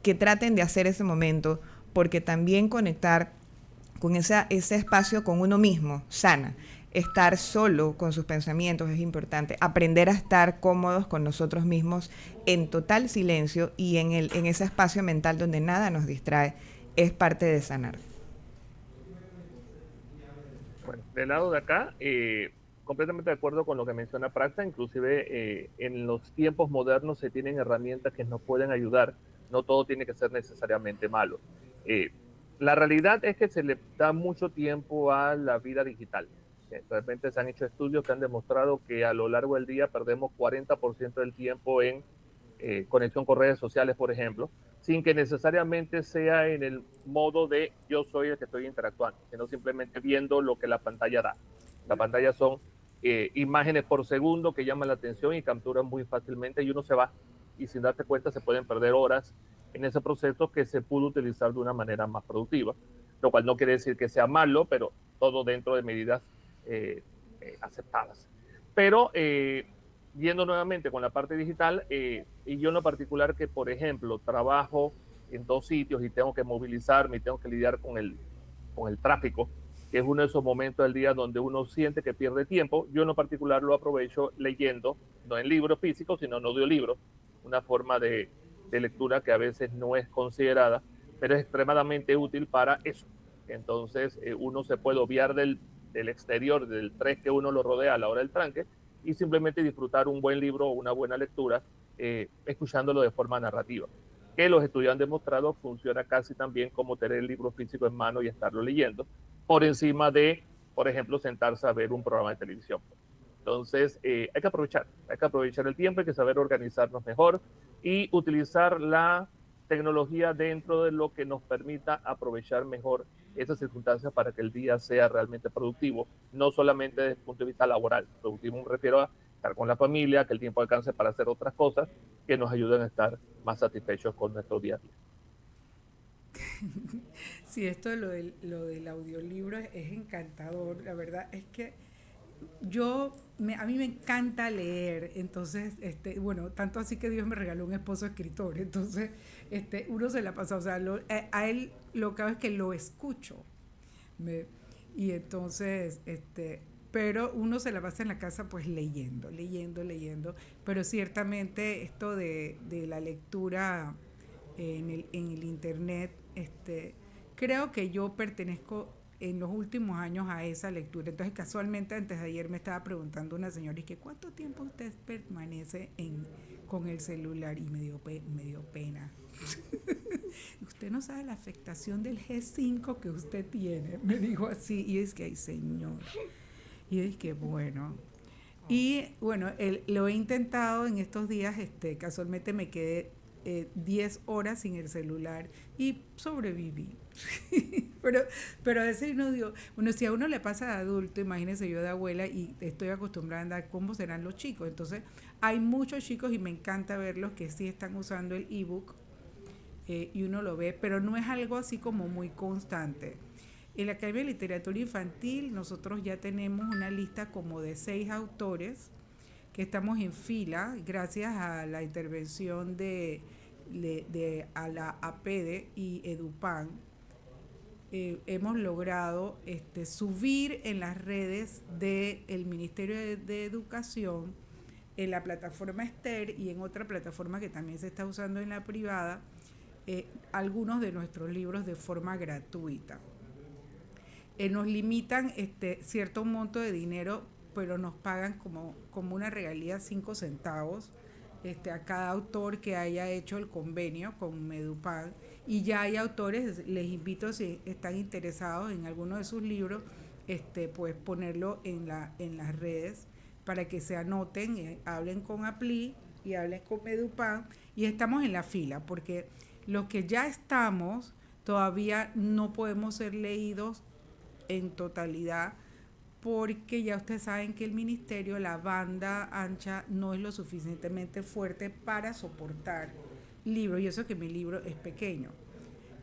que traten de hacer ese momento, porque también conectar con ese espacio con uno mismo sana. Estar solo con sus pensamientos es importante. Aprender a estar cómodos con nosotros mismos en total silencio y en ese espacio mental donde nada nos distrae es parte de sanar. Bueno, del lado de acá, completamente de acuerdo con lo que menciona Praxa. Inclusive en los tiempos modernos se tienen herramientas que nos pueden ayudar. No todo tiene que ser necesariamente malo. La realidad es que se le da mucho tiempo a la vida digital. Realmente se han hecho estudios que han demostrado que a lo largo del día perdemos 40% del tiempo en conexión con redes sociales, por ejemplo, sin que necesariamente sea en el modo de yo soy el que estoy interactuando, sino simplemente viendo lo que la pantalla da. La pantalla son imágenes por segundo que llaman la atención y capturan muy fácilmente y uno se va y sin darte cuenta se pueden perder horas en ese proceso que se pudo utilizar de una manera más productiva, lo cual no quiere decir que sea malo, pero todo dentro de medidas aceptadas. Pero yendo nuevamente con la parte digital, y yo en lo particular que, por ejemplo, trabajo en 2 sitios y tengo que movilizarme y tengo que lidiar con el tráfico, que es uno de esos momentos del día donde uno siente que pierde tiempo, yo en lo particular lo aprovecho leyendo, no en libros físicos, sino en audiolibros, una forma de lectura que a veces no es considerada, pero es extremadamente útil para eso. Entonces uno se puede obviar del exterior, del estrés que uno lo rodea a la hora del tranque y simplemente disfrutar un buen libro o una buena lectura escuchándolo de forma narrativa. Que los estudios han demostrado funciona casi tan bien como tener el libro físico en mano y estarlo leyendo, por encima de, por ejemplo, sentarse a ver un programa de televisión. Entonces, hay que aprovechar el tiempo, hay que saber organizarnos mejor y utilizar la tecnología dentro de lo que nos permita aprovechar mejor esas circunstancias para que el día sea realmente productivo, no solamente desde el punto de vista laboral. Productivo me refiero a estar con la familia, que el tiempo alcance para hacer otras cosas que nos ayuden a estar más satisfechos con nuestro día a día. Sí, esto de lo del audiolibro es encantador. La verdad es que a mí me encanta leer, entonces, bueno, tanto así que Dios me regaló un esposo escritor, entonces, uno se la pasa, o sea, a él lo que hago es que lo escucho, y entonces, pero uno se la pasa en la casa pues leyendo, pero ciertamente esto de la lectura en el internet, creo que yo pertenezco en los últimos años a esa lectura. Entonces, casualmente, antes de ayer me estaba preguntando una señora, y que ¿cuánto tiempo usted permanece con el celular? Y me dio pena. Usted no sabe la afectación del G5 que usted tiene, me dijo así, y es que, ay señor, y es que bueno, y bueno, lo he intentado en estos días, casualmente me quedé 10 horas sin el celular y sobreviví. pero a veces uno digo, bueno, si a uno le pasa de adulto, imagínense yo de abuela y estoy acostumbrada a andar, ¿cómo serán los chicos? Entonces hay muchos chicos y me encanta verlos que sí están usando el ebook y uno lo ve, pero no es algo así como muy constante. En la Academia de Literatura Infantil nosotros ya tenemos una lista como de 6 autores que estamos en fila gracias a la intervención de a la APEDE y EduPan. Hemos logrado subir en las redes del Ministerio de Educación, en la plataforma Esther y en otra plataforma que también se está usando en la privada, algunos de nuestros libros de forma gratuita. Nos limitan cierto monto de dinero, pero nos pagan como una regalía 5 centavos a cada autor que haya hecho el convenio con Medupan. Y ya hay autores, les invito, si están interesados en alguno de sus libros, pues ponerlo en las redes para que se anoten, hablen con Apli y hablen con Medupan, y estamos en la fila, porque los que ya estamos todavía no podemos ser leídos en totalidad, porque ya ustedes saben que el ministerio, la banda ancha no es lo suficientemente fuerte para soportar libros, y eso que mi libro es pequeño.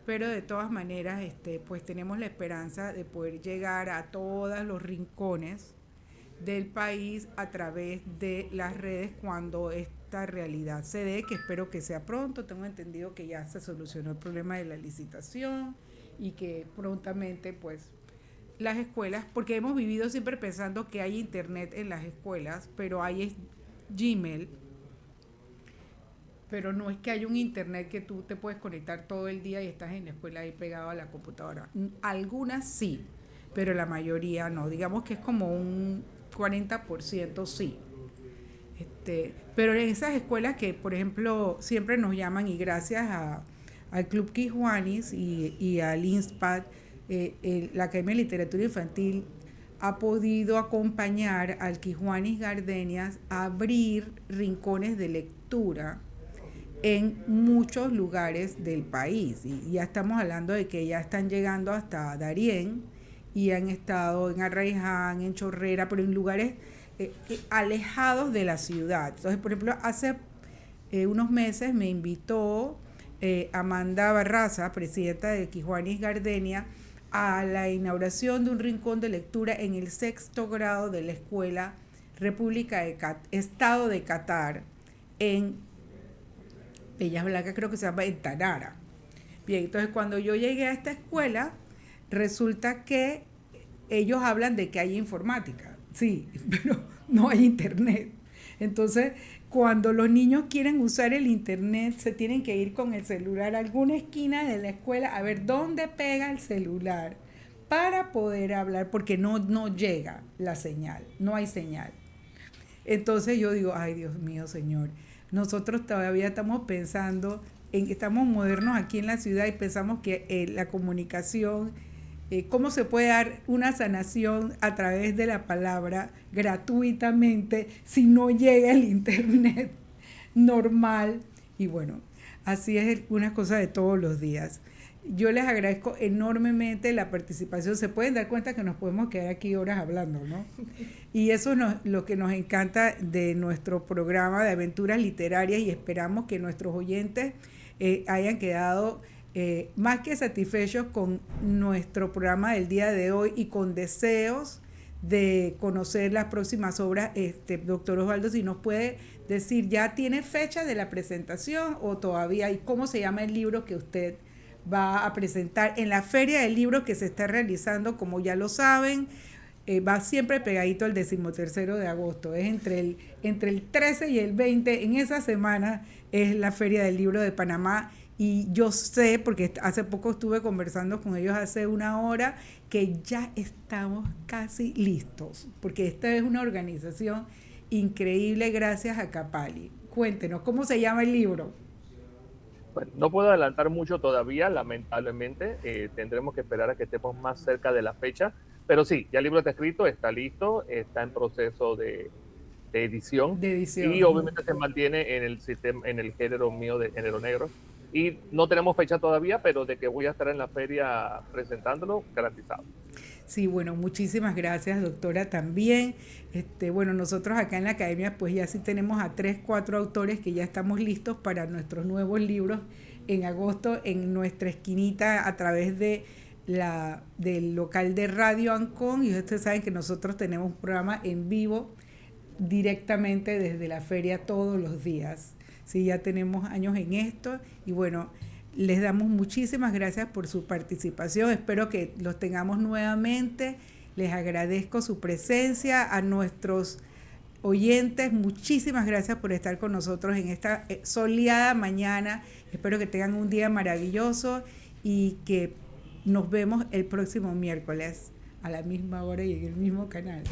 Pero de todas maneras, pues tenemos la esperanza de poder llegar a todos los rincones del país a través de las redes cuando esta realidad se dé, que espero que sea pronto. Tengo entendido que ya se solucionó el problema de la licitación y que prontamente pues las escuelas, porque hemos vivido siempre pensando que hay internet en las escuelas, pero hay es Gmail, pero no es que haya un internet que tú te puedes conectar todo el día y estás en la escuela ahí pegado a la computadora. Algunas sí, pero la mayoría no. Digamos que es como un 40% sí. Pero en esas escuelas que, por ejemplo, siempre nos llaman, y gracias al Club Kijuanis y al INSPAD, la Academia de Literatura Infantil ha podido acompañar al Kijuanis Gardenias a abrir rincones de lectura en muchos lugares del país. Y ya estamos hablando de que ya están llegando hasta Darién y han estado en Arraiján, en Chorrera, pero en lugares alejados de la ciudad. Entonces, por ejemplo, hace unos meses me invitó Amanda Barraza, presidenta de Kijuanis Gardenia, a la inauguración de un rincón de lectura en el 6º grado de la Escuela República de Estado de Qatar, en Bellas Blancas, creo que se llama, en Tanara. Bien, entonces cuando yo llegué a esta escuela, resulta que ellos hablan de que hay informática, sí, pero no hay internet. Entonces, cuando los niños quieren usar el internet, se tienen que ir con el celular a alguna esquina de la escuela a ver dónde pega el celular para poder hablar, porque no llega la señal, no hay señal. Entonces yo digo, ay Dios mío, Señor, nosotros todavía estamos pensando en que estamos modernos aquí en la ciudad y pensamos que la comunicación, cómo se puede dar una sanación a través de la palabra gratuitamente si no llega el internet normal. Y bueno, así es una cosa de todos los días. Yo les agradezco enormemente la participación. Se pueden dar cuenta que nos podemos quedar aquí horas hablando, ¿no? Y eso es lo que nos encanta de nuestro programa de aventuras literarias, y esperamos que nuestros oyentes hayan quedado más que satisfechos con nuestro programa del día de hoy y con deseos de conocer las próximas obras. Doctor Osvaldo, si nos puede decir, ¿ya tiene fecha de la presentación o todavía? ¿Y cómo se llama el libro que usted va a presentar en la Feria del Libro que se está realizando? Como ya lo saben, va siempre pegadito el 13º de agosto, es entre el 13 y el 20, en esa semana es la Feria del Libro de Panamá. Y yo sé, porque hace poco estuve conversando con ellos hace una hora, que ya estamos casi listos, porque esta es una organización increíble gracias a Capali. Cuéntenos, ¿cómo se llama el libro? Bueno, no puedo adelantar mucho todavía, lamentablemente. Tendremos que esperar a que estemos más cerca de la fecha. Pero sí, ya el libro está escrito, está listo, está en proceso de edición. De edición. Y obviamente se mantiene en el sistema, en el género mío de género negro. Y no tenemos fecha todavía, pero de que voy a estar en la feria presentándolo, garantizado. Sí, bueno, muchísimas gracias, doctora, también. Bueno, nosotros acá en la academia pues ya sí tenemos a 3, 4 autores que ya estamos listos para nuestros nuevos libros en agosto en nuestra esquinita a través de del local de Radio Ancon. Y ustedes saben que nosotros tenemos un programa en vivo directamente desde la feria todos los días. Sí, ya tenemos años en esto y bueno, les damos muchísimas gracias por su participación. Espero que los tengamos nuevamente. Les agradezco su presencia. A nuestros oyentes, muchísimas gracias por estar con nosotros en esta soleada mañana. Espero que tengan un día maravilloso y que nos vemos el próximo miércoles a la misma hora y en el mismo canal.